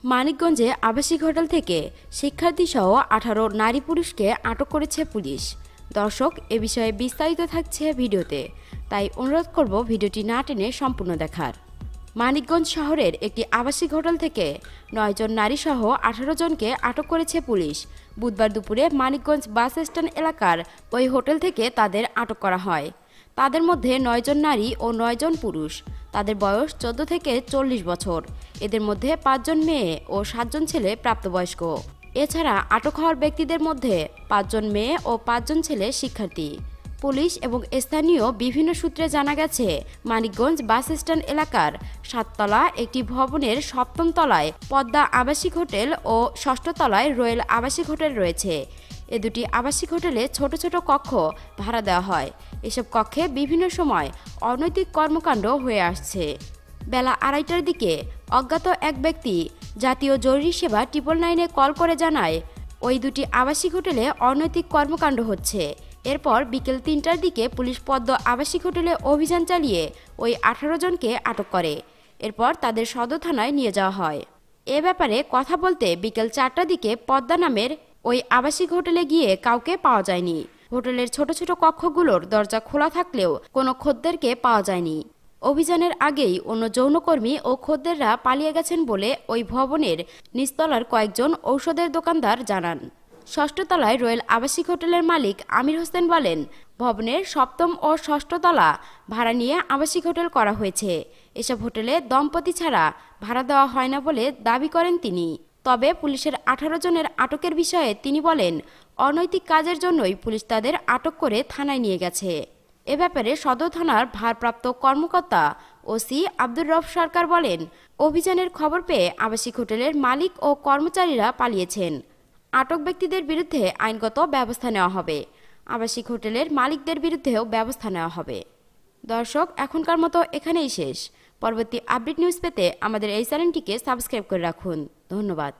মানিকগঞ্জে আবাসিক হোটেল থেকে শিক্ষার্থীসহ ১৮ নারী পুরুষকে আটক করেছে পুলিশ। দর্শক, এ বিষয়ে বিস্তারিত থাকছে ভিডিওতে, তাই অনুরোধ করব ভিডিওটি না টেনে সম্পূর্ণ দেখার। মানিকগঞ্জ শহরের একটি আবাসিক হোটেল থেকে ৯ জন নারীসহ ১৮ জনকে আটক করেছে পুলিশ। বুধবার দুপুরে মানিকগঞ্জ বাস স্ট্যান্ড এলাকার ওই হোটেল থেকে তাদের আটক করা হয়। তাদের মধ্যে ৯ জন নারী ও ৯ জন পুরুষ। তাদের বয়স ১৪ থেকে ৪০ বছর। এদের মধ্যে ৫ জন মেয়ে ও ৭ জন ছেলে প্রাপ্তবয়স্ক। এছাড়া আটক হওয়ার ব্যক্তিদের মধ্যে ৫ জন মেয়ে ও ৫ জন ছেলে শিক্ষার্থী। পুলিশ এবং স্থানীয় বিভিন্ন সূত্রে জানা গেছে, মানিকগঞ্জ বাস স্ট্যান্ড এলাকার ৭তলা একটি ভবনের ৭ম তলায় পদ্মা আবাসিক হোটেল ও ৬ষ্ঠ তলায় রয়েল আবাসিক হোটেল রয়েছে। এ দুটি আবাসিক হোটেলে ছোট ছোট কক্ষ ভাড়া দেওয়া হয়। এসব কক্ষে বিভিন্ন সময় অনৈতিক কর্মকাণ্ড হয়ে আসছে। বেলা ২:৩০টার দিকে অজ্ঞাত এক ব্যক্তি জাতীয় জরুরি সেবা 999-এ কল করে জানায় ওই দুটি আবাসিক হোটেলে অনৈতিক কর্মকাণ্ড হচ্ছে। এরপর বিকেল ৩টার দিকে পুলিশ পদ্মা আবাসিক হোটেলে অভিযান চালিয়ে ওই ১৮ জনকে আটক করে। এরপর তাদের সদর থানায় নিয়ে যাওয়া হয়। এ ব্যাপারে কথা বলতে বিকেল ৪টার দিকে পদ্মা নামের ওই আবাসিক হোটেলে গিয়ে কাউকে পাওয়া যায়নি। হোটেলের ছোট ছোট কক্ষগুলোর দরজা খোলা থাকলেও কোনো খদ্দেরকে পাওয়া যায়নি। অভিযানের আগেই অন্য যৌনকর্মী ও খদ্দেররা পালিয়ে গেছেন বলে ওই ভবনের নিচতলার কয়েকজন ঔষধের দোকানদার জানান। ৬ষ্ঠ তলায় রয়েল আবাসিক হোটেলের মালিক আমির হোসেন বলেন, ভবনের ৭ম ও ৬ষ্ঠ তলা ভাড়া নিয়ে আবাসিক হোটেল করা হয়েছে। এসব হোটেলে দম্পতি ছাড়া ভাড়া দেওয়া হয় না বলে দাবি করেন তিনি। তবে পুলিশের ১৮ জনের আটকের বিষয়ে তিনি বলেন, অনৈতিক কাজের জন্যই পুলিশ তাদের আটক করে থানায় নিয়ে গেছে। এ ব্যাপারে সদর থানার ভারপ্রাপ্ত কর্মকর্তা ওসি আব্দুর রব সরকার বলেন, অভিযানের খবর পেয়ে আবাসিক হোটেলের মালিক ও কর্মচারীরা পালিয়েছেন। আটক ব্যক্তিদের বিরুদ্ধে আইনগত ব্যবস্থা নেওয়া হবে। আবাসিক হোটেলের মালিকদের বিরুদ্ধেও ব্যবস্থা নেওয়া হবে। দর্শক, এখনকার মতো এখানেই শেষ। পরবর্তী আপডেট নিউজ পেতে আমাদের এই চ্যানেলটিকে সাবস্ক্রাইব করে রাখুন। ধন্যবাদ।